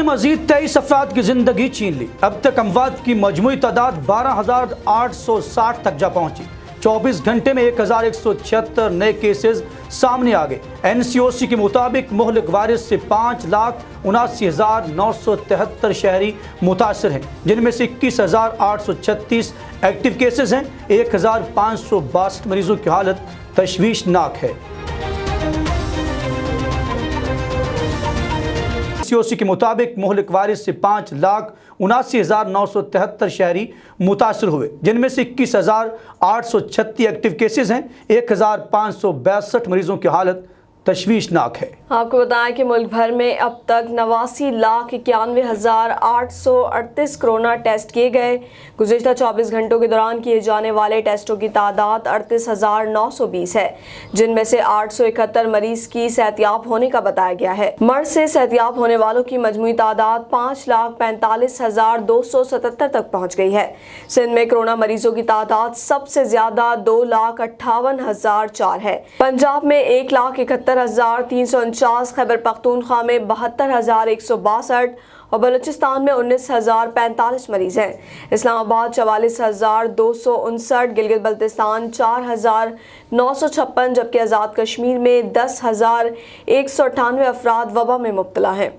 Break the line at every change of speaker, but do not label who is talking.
मजीद 23 अफराद की जिंदगी छीन ली। अब तक अमवात की मजमूई तादाद 12,860 तक जा पहुंची। 24 घंटे में 1,176 नए केसेस सामने आ गए। NCOC के मुताबिक मुहलिक वायरस से 5,79,973 शहरी मुतासर हैं, जिनमें से 21,836 एक्टिव केसेस हैं। 1,562 मरीजों की हालत तशवीशनाक है। NCOC के मुताबिक मुहलिक वायरस से 5,79,973 शहरी मुतासर हुए, जिनमें से 21,836 एक्टिव केसेस हैं। 1,562 मरीजों की हालत तशवीशनाक है।
आपको बताएं कि मुल्क भर में अब तक 89,91,838 कोरोना टेस्ट किए गए। गुज़िश्ता 24 घंटों के दौरान किए जाने वाले टेस्टों की तादाद 38,920 है, जिनमें से 871 मरीज की सेहतियाब होने का बताया गया है। मर्ज से सेहतियाब होने वालों की मजमूई तादाद 5,45,277 तक पहुँच गई है। सिंध में कोरोना मरीजों की तादाद सबसे ज्यादा 2,58,004 है। पंजाब में 1,71,349, खैबर पख्तूनख्वा में 72,162 और बलूचिस्तान में 19,045 मरीज हैं। इस्लामाबाद 44,259, गिलगित बल्तिस्तान 4,956, जबकि आज़ाद कश्मीर में 10,198 अफराद वबा में मुब्तला हैं।